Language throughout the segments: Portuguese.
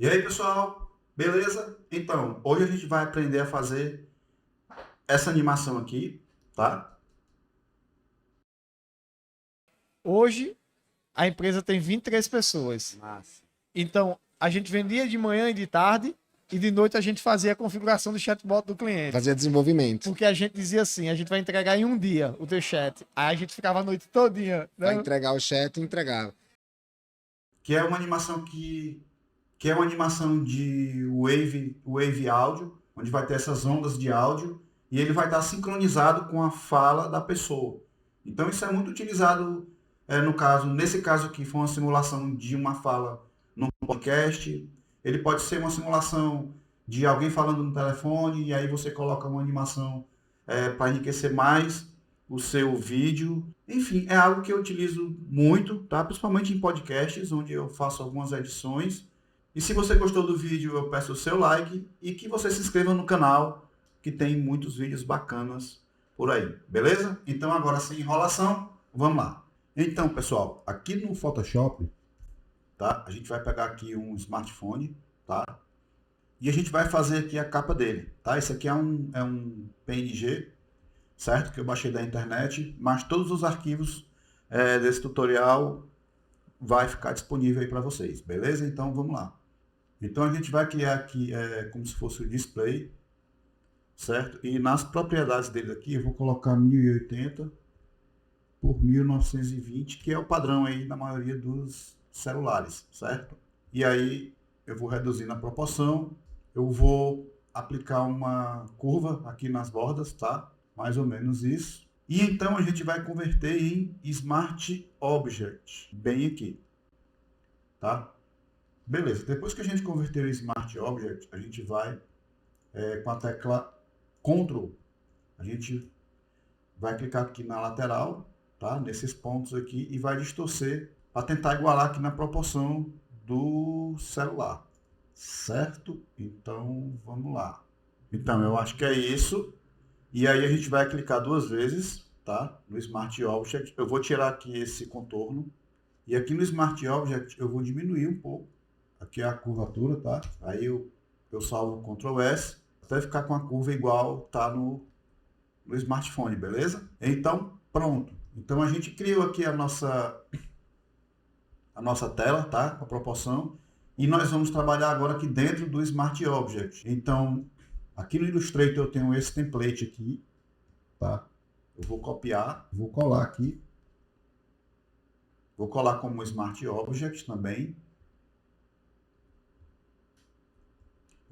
E aí, pessoal, beleza? Então, hoje a gente vai aprender a fazer essa animação aqui, tá? Hoje, a empresa tem 23 pessoas. Massa. Então, a gente vendia de manhã e de tarde, e de noite a gente fazia a configuração do chatbot do cliente. Fazia desenvolvimento. Porque a gente dizia assim, a gente vai entregar em um dia o teu chat. Aí a gente ficava a noite todinha, Pra né? entregar o chat, entregava. Que é uma animação que é uma animação de wave áudio, onde vai ter essas ondas de áudio e ele vai estar sincronizado com a fala da pessoa. Então isso é muito utilizado nesse caso aqui foi uma simulação de uma fala num podcast. Ele pode ser uma simulação de alguém falando no telefone e aí você coloca uma animação para enriquecer mais o seu vídeo. Enfim, é algo que eu utilizo muito, tá? Principalmente em podcasts, onde eu faço algumas edições. E se você gostou do vídeo, eu peço o seu like e que você se inscreva no canal, que tem muitos vídeos bacanas por aí, beleza? Então agora sem enrolação, vamos lá. Então, pessoal, aqui no Photoshop, tá? A gente vai pegar aqui um smartphone, tá? E a gente vai fazer aqui a capa dele, tá? Esse aqui é um PNG, certo? Que eu baixei da internet, mas todos os arquivos desse tutorial vai ficar disponível aí para vocês, beleza? Então vamos lá. Então a gente vai criar aqui como se fosse o display, certo? E nas propriedades dele aqui eu vou colocar 1080 por 1920, que é o padrão aí na maioria dos celulares, certo? E aí eu vou reduzir na proporção, eu vou aplicar uma curva aqui nas bordas, tá? Mais ou menos isso. E então a gente vai converter em Smart Object, bem aqui, tá? Beleza, depois que a gente converter em Smart Object, a gente vai com a tecla Ctrl, a gente vai clicar aqui na lateral, tá? Nesses pontos aqui e vai distorcer para tentar igualar aqui na proporção do celular, certo? Então vamos lá. Então eu acho que é isso. E aí a gente vai clicar duas vezes, tá? No Smart Object. Eu vou tirar aqui esse contorno. E aqui no Smart Object eu vou diminuir um pouco. Aqui é a curvatura, tá? Aí eu salvo Ctrl S até ficar com a curva igual tá no smartphone, beleza? Então, pronto. Então a gente criou aqui a nossa tela, tá? Com a proporção. E nós vamos trabalhar agora aqui dentro do Smart Object. Então, aqui no Illustrator eu tenho esse template aqui, tá? Eu vou copiar, vou colar aqui. Vou colar como Smart Object também.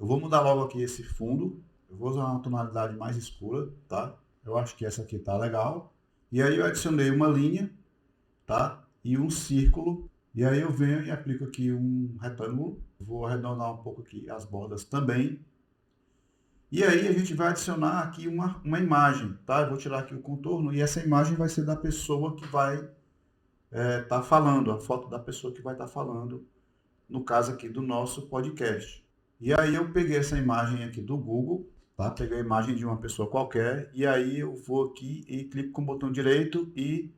Eu vou mudar logo aqui esse fundo. Eu vou usar uma tonalidade mais escura, tá? Eu acho que essa aqui tá legal. E aí eu adicionei uma linha, tá? E um círculo. E aí eu venho e aplico aqui um retângulo. Vou arredondar um pouco aqui as bordas também. E aí a gente vai adicionar aqui uma imagem, tá? Eu vou tirar aqui o contorno e essa imagem vai ser da pessoa que vai tá falando, a foto da pessoa que vai estar falando, no caso aqui do nosso podcast. E aí eu peguei essa imagem aqui do Google, tá? Peguei a imagem de uma pessoa qualquer e aí eu vou aqui e clico com o botão direito e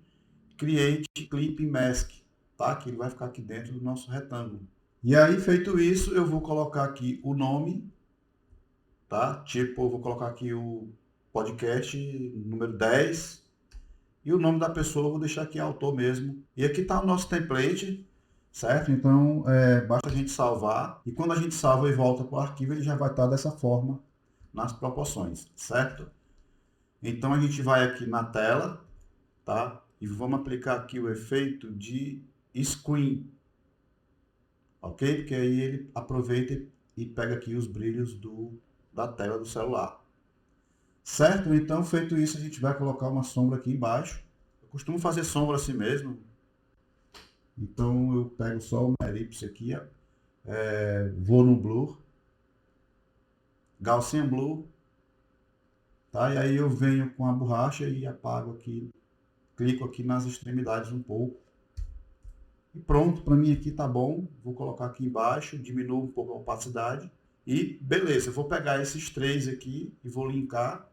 Create Clip Mask, tá? Que ele vai ficar aqui dentro do nosso retângulo. E aí, feito isso, eu vou colocar aqui o nome, tá? Tipo, eu vou colocar aqui o podcast número 10 e o nome da pessoa eu vou deixar aqui autor mesmo. E aqui está o nosso template, certo? Então, basta a gente salvar. E quando a gente salva e volta para o arquivo, ele já vai estar dessa forma nas proporções, certo? Então, a gente vai aqui na tela, tá? E vamos aplicar aqui o efeito de screen, ok? Porque aí ele aproveita e pega aqui os brilhos da tela do celular. Certo? Então, feito isso, a gente vai colocar uma sombra aqui embaixo. Eu costumo fazer sombra assim mesmo. Então, eu pego só uma elipse aqui, vou no Blur, Gaussian Blur, tá? E aí eu venho com a borracha e apago aqui, clico aqui nas extremidades um pouco. E pronto, para mim aqui tá bom. Vou colocar aqui embaixo, diminuo um pouco a opacidade. E beleza, eu vou pegar esses três aqui e vou linkar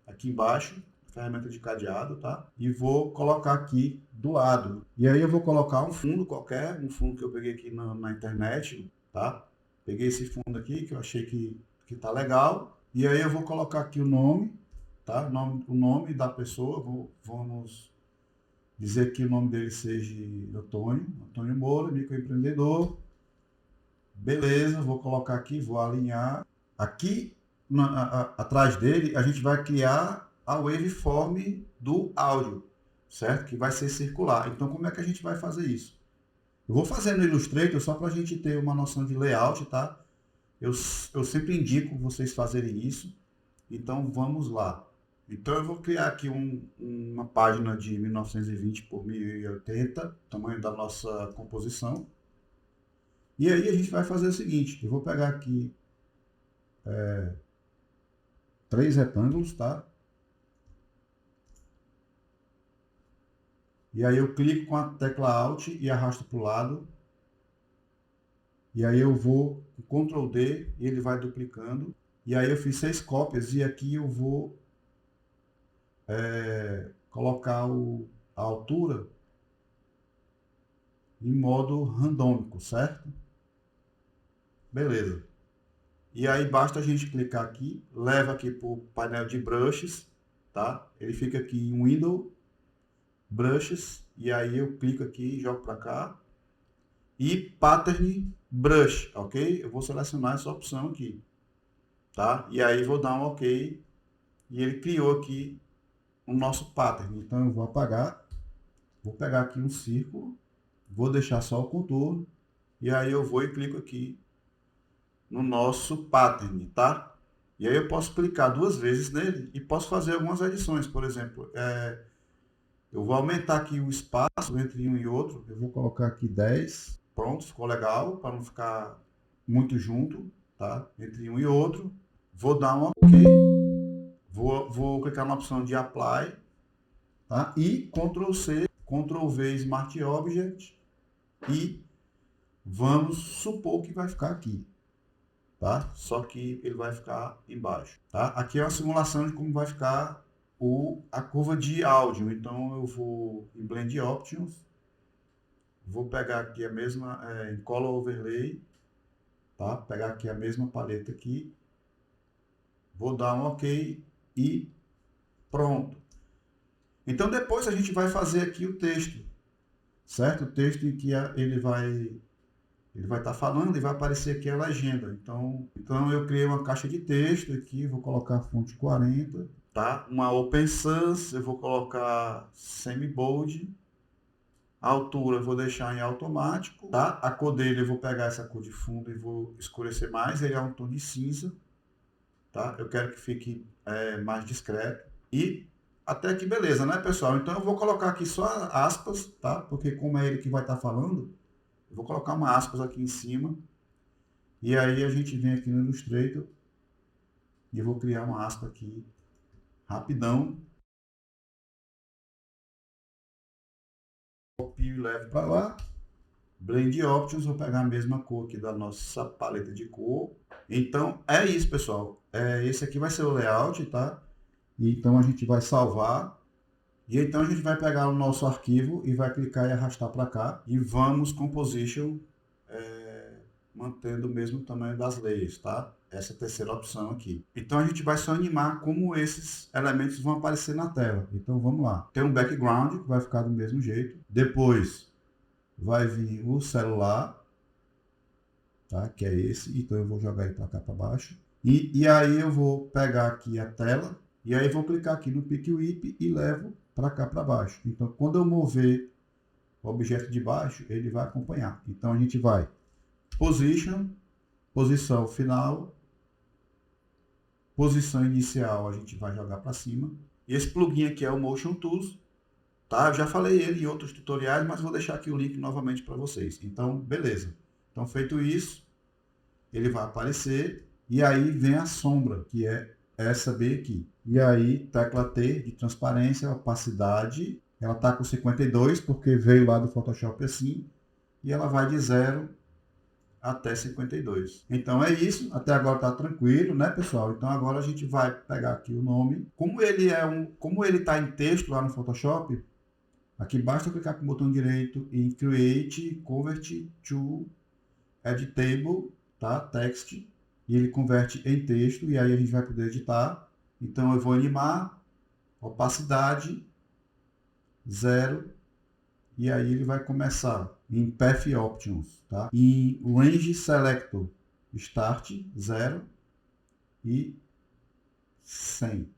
aqui embaixo, ferramenta de cadeado, tá? E vou colocar aqui do lado. E aí eu vou colocar um fundo qualquer, um fundo que eu peguei aqui na internet, tá? Peguei esse fundo aqui que eu achei que tá legal. E aí eu vou colocar aqui o nome, tá? O nome da pessoa, vamos dizer que o nome dele seja Antônio Moura, microempreendedor. Beleza, vou colocar aqui, vou alinhar. Aqui atrás dele a gente vai criar a waveform do áudio, certo? Que vai ser circular. Então como é que a gente vai fazer isso? Eu vou fazer no Illustrator só para a gente ter uma noção de layout, tá? Eu sempre indico vocês fazerem isso. Então vamos lá. Então eu vou criar aqui uma página de 1920 por 1080, tamanho da nossa composição. E aí a gente vai fazer o seguinte, eu vou pegar aqui 3 retângulos, tá? E aí eu clico com a tecla Alt e arrasto para o lado. E aí eu vou com Ctrl D e ele vai duplicando. E aí eu fiz 6 cópias e aqui eu vou colocar a altura em modo randômico, certo? Beleza. E aí basta a gente clicar aqui, leva aqui para o painel de brushes, tá? Ele fica aqui em Window, Brushes, e aí eu clico aqui, jogo para cá, e Pattern Brush, ok? Eu vou selecionar essa opção aqui, tá? E aí vou dar um ok, e ele criou aqui o nosso pattern. Então eu vou apagar, vou pegar aqui um círculo, vou deixar só o contorno, e aí eu vou e clico aqui no nosso pattern, tá? E aí eu posso clicar 2 vezes nele e posso fazer algumas adições. Por exemplo, eu vou aumentar aqui o espaço entre um e outro. Eu vou colocar aqui 10. Pronto, ficou legal, para não ficar muito junto, tá? Entre um e outro. Vou dar um OK. Vou clicar na opção de Apply, tá? E Ctrl C, Ctrl V Smart Object. E vamos supor que vai ficar aqui. Tá? Só que ele vai ficar embaixo, tá? Aqui é uma simulação de como vai ficar a curva de áudio. Então eu vou em Blend Options, vou pegar aqui a mesma em Color Overlay, tá? Pegar aqui a mesma paleta aqui, vou dar um OK e pronto. Então depois a gente vai fazer aqui o texto, certo? O texto em que ele vai estar falando e vai aparecer aqui a legenda. Então eu criei uma caixa de texto aqui, vou colocar fonte 40, tá? Uma Open Sans, eu vou colocar semi-bold. A altura eu vou deixar em automático, tá? A cor dele eu vou pegar essa cor de fundo e vou escurecer mais, ele é um tom de cinza, tá? Eu quero que fique mais discreto. E até aqui beleza, né, pessoal? Então eu vou colocar aqui só aspas, tá? Porque como é ele que vai estar falando, eu vou colocar uma aspas aqui em cima. E aí a gente vem aqui no Illustrator e eu vou criar uma aspa aqui rapidão. Copio e levo para lá. Blend Options, vou pegar a mesma cor aqui da nossa paleta de cor. Então é isso, pessoal. Esse aqui vai ser o layout, tá? Então a gente vai salvar. E então a gente vai pegar o nosso arquivo e vai clicar e arrastar para cá. E vamos Composition, mantendo o mesmo tamanho das layers, tá? Essa é a terceira opção aqui. Então a gente vai só animar como esses elementos vão aparecer na tela. Então vamos lá. Tem um background que vai ficar do mesmo jeito. Depois vai vir o celular, tá? Que é esse. Então eu vou jogar ele para cá para baixo. E aí eu vou pegar aqui a tela. E aí vou clicar aqui no Pick Whip e levo para cá para baixo. Então quando eu mover o objeto de baixo, ele vai acompanhar. Então a gente vai Position, posição final, posição inicial a gente vai jogar para cima. E esse plugin aqui é o Motion Tools, tá? Eu já falei ele em outros tutoriais, mas vou deixar aqui o link novamente para vocês. Então, beleza. Então, feito isso, ele vai aparecer e aí vem a sombra, que é essa B aqui. E aí, tecla T de transparência, opacidade, ela está com 52 porque veio lá do Photoshop assim, e ela vai de 0 até 52. Então é isso, até agora tá tranquilo, né, pessoal? Então agora a gente vai pegar aqui o nome. Como ele tá em texto lá no Photoshop, aqui basta clicar com o botão direito em Create, Convert to Add Table, tá? Text, e ele converte em texto, e aí a gente vai poder editar. Então eu vou animar, opacidade, 0, e aí ele vai começar em Path Options, tá? Em Range Selector, Start, 0 e 100,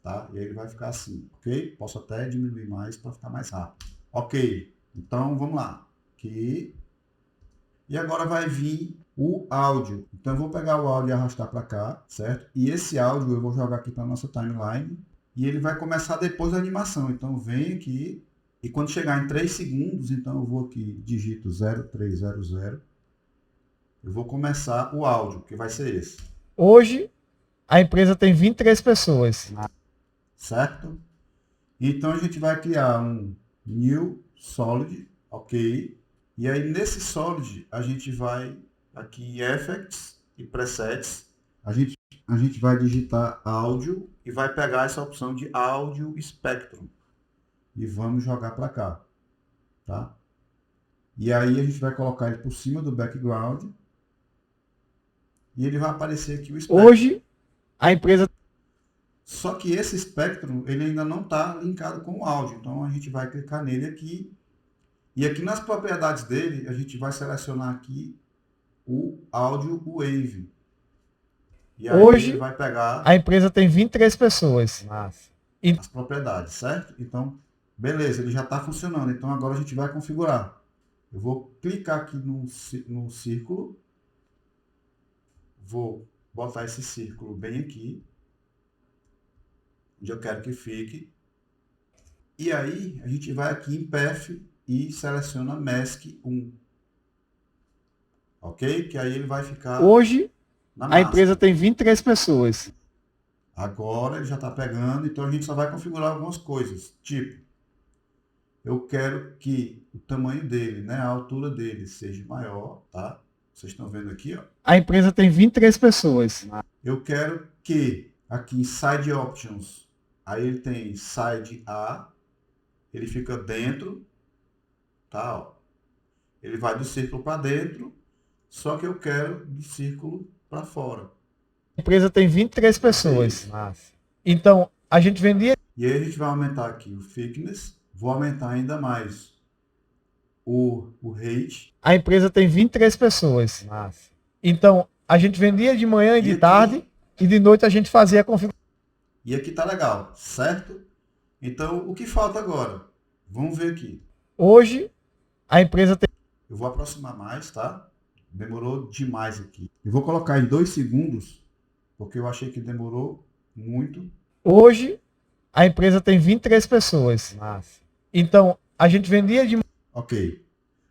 tá? E aí ele vai ficar assim, ok? Posso até diminuir mais para ficar mais rápido. Ok, então vamos lá. Aqui. E agora vai vir o áudio. Então eu vou pegar o áudio e arrastar para cá, certo? E esse áudio eu vou jogar aqui para nossa timeline. E ele vai começar depois da animação. Então vem aqui. E quando chegar em 3 segundos, então eu vou aqui, digito 0300. Eu vou começar o áudio, que vai ser esse. Hoje, a empresa tem 23 pessoas. Certo? Então a gente vai criar um New Solid, ok? E aí nesse Solid a gente vai aqui em Effects e Presets, a gente vai digitar áudio e vai pegar essa opção de Audio Spectrum e vamos jogar para cá, tá? E aí a gente vai colocar ele por cima do background e ele vai aparecer aqui o Spectrum. Hoje, a empresa... Só que esse Spectrum ele ainda não está linkado com o áudio, então a gente vai clicar nele aqui. E aqui nas propriedades dele, a gente vai selecionar aqui o áudio Wave. E aí Hoje, ele vai pegar a empresa tem 23 pessoas. as propriedades, certo? Então, beleza, ele já está funcionando. Então agora a gente vai configurar. Eu vou clicar aqui no círculo. Vou botar esse círculo bem aqui, onde eu quero que fique. E aí a gente vai aqui em Path e seleciona Mask 1. Ok? Que aí ele vai ficar Hoje, na a máscara. empresa tem 23 pessoas. Agora ele já está pegando, então a gente só vai configurar algumas coisas. Tipo, eu quero que o tamanho dele, né, a altura dele seja maior, tá? Vocês estão vendo aqui, ó. A empresa tem 23 pessoas. Eu quero que aqui em Side Options, aí ele tem Side A, ele fica dentro, tá? Ó. Ele vai do círculo para dentro, só que eu quero do círculo para fora. A empresa tem 23 pessoas. Então, a gente vendia... E aí a gente vai aumentar aqui o thickness, vou aumentar ainda mais o height. A empresa tem 23 pessoas. Então, a gente vendia de manhã e de tarde, e de noite a gente fazia a configuração. E aqui tá legal, certo? Então, o que falta agora? Vamos ver aqui. Hoje, a empresa tem... Eu vou aproximar mais, tá? Demorou demais aqui. Eu vou colocar em 2 segundos, porque eu achei que demorou muito. Hoje, a empresa tem 23 pessoas. Então, a gente vendia de... Ok.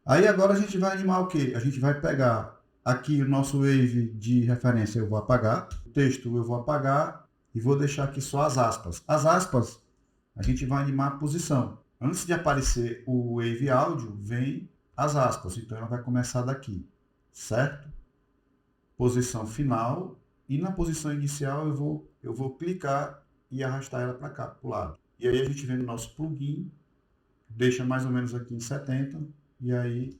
Aí agora a gente vai animar o quê? A gente vai pegar aqui o nosso wave de referência, eu vou apagar. O texto eu vou apagar e vou deixar aqui só as aspas. As aspas, a gente vai animar a posição. Antes de aparecer o wave áudio, vem as aspas. Então ela vai começar daqui, certo? Posição final. E na posição inicial eu vou clicar e arrastar ela para cá, para o lado. E aí a gente vem no nosso plugin, deixa mais ou menos aqui em 70, e aí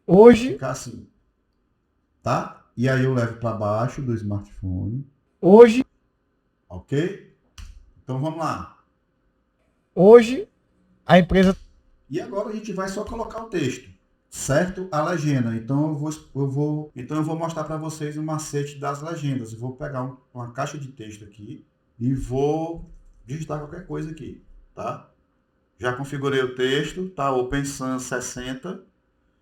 Hoje, ficar assim, tá? E aí eu levo para baixo do smartphone, hoje, ok? Então vamos lá. hoje, a empresa... E agora a gente vai só colocar o texto, certo? A legenda. Então eu vou mostrar para vocês o macete das legendas. Eu vou pegar uma caixa de texto aqui e vou digitar qualquer coisa aqui, tá? Já configurei o texto, tá? Open Sans 60,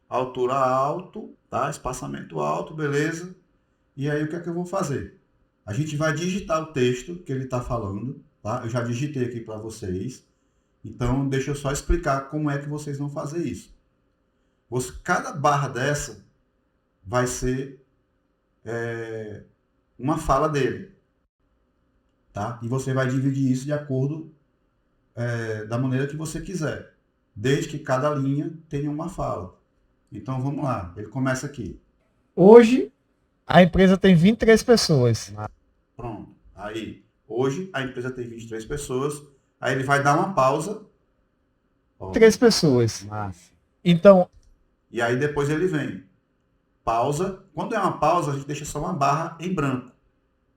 altura alto, tá? Espaçamento alto, beleza? E aí o que é que eu vou fazer? A gente vai digitar o texto que ele está falando, tá? Eu já digitei aqui para vocês. Então, deixa eu só explicar como é que vocês vão fazer isso. Cada barra dessa vai ser uma fala dele, tá? E você vai dividir isso de acordo da maneira que você quiser, desde que cada linha tenha uma fala. Então, vamos lá. Ele começa aqui. Hoje, a empresa tem 23 pessoas. Pronto. Aí, hoje, a empresa tem 23 pessoas. Aí ele vai dar uma pausa. Ó. 23 pessoas. Então, E aí depois ele vem. pausa. Quando é uma pausa, a gente deixa só uma barra em branco,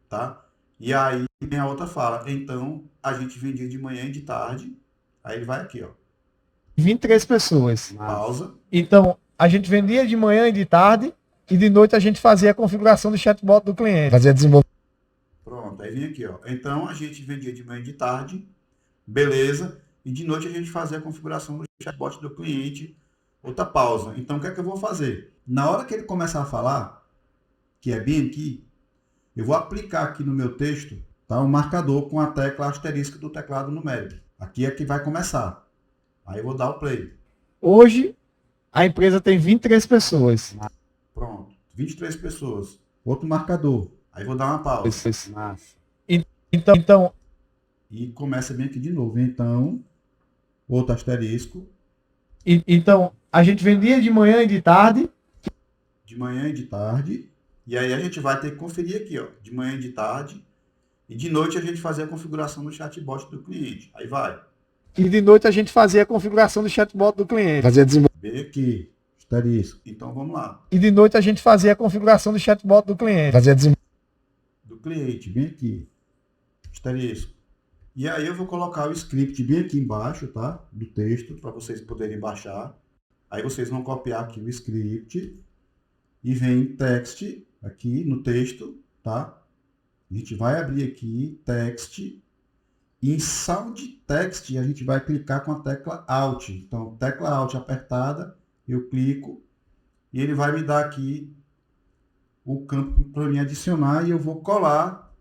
tá? E aí tem a outra fala. Então, a gente vendia de manhã e de tarde. Aí ele vai aqui, ó. 23 pessoas. Pausa. Então, a gente vendia de manhã e de tarde, e de noite a gente fazia a configuração do chatbot do cliente. Fazia desenvolvimento. Pronto, aí vem aqui, ó. Então, a gente vendia de manhã e de tarde. Beleza. E de noite a gente fazia a configuração do chatbot do cliente. Outra pausa. Então, o que é que eu vou fazer? Na hora que ele começar a falar, que é bem aqui, eu vou aplicar aqui no meu texto, tá, um marcador com a tecla asterisco do teclado numérico. Aqui é que vai começar. Aí eu vou dar o play. Hoje, a empresa tem 23 pessoas. Pronto. 23 pessoas. Outro marcador. Aí vou dar uma pausa. Então, E começa bem aqui de novo. Então, outro asterisco. então, a gente vendia de manhã e de tarde. De manhã e de tarde. E aí a gente vai ter que conferir aqui, ó. De manhã e de tarde. E de noite a gente fazer a configuração do chatbot do cliente. Aí vai. E de noite a gente fazia a configuração do chatbot do cliente. Fazia desenvolvimento. Bem aqui. Asterisco. Então vamos lá. E de noite a gente fazia a configuração do chatbot do cliente. Fazia desenvolvimento. Do cliente. Bem aqui. Asterisco. E aí eu vou colocar o script bem aqui embaixo, tá? Do texto, para vocês poderem baixar. Aí vocês vão copiar aqui o script. E vem text aqui no texto, tá? A gente vai abrir aqui, text. E em sound text a gente vai clicar com a tecla Alt. Então, tecla Alt apertada, eu clico. E ele vai me dar aqui o campo para me adicionar. E eu vou colar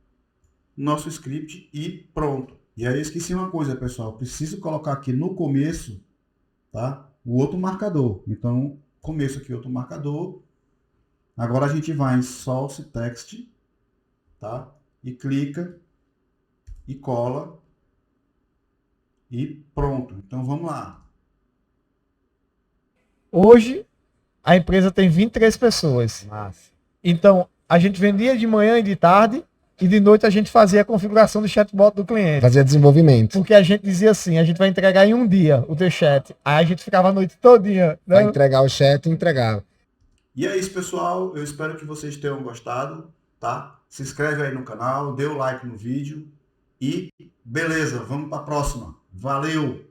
nosso script e pronto. E aí eu esqueci uma coisa, pessoal. Preciso colocar aqui no começo, tá? O outro marcador. Então, começo aqui outro marcador. Agora a gente vai em Source Text, tá? E clica e cola e pronto. Então vamos lá. Hoje, a empresa tem 23 pessoas. Então, a gente vendia de manhã e de tarde, e de noite a gente fazia a configuração do chatbot do cliente. Fazia desenvolvimento. Porque a gente dizia assim, a gente vai entregar em um dia o teu chat. Aí a gente ficava a noite todinha. Vai Né? entregar o chat e entregava. E é isso, pessoal. Eu espero que vocês tenham gostado, tá? Se inscreve aí no canal, dê o like no vídeo e beleza, vamos para a próxima. Valeu!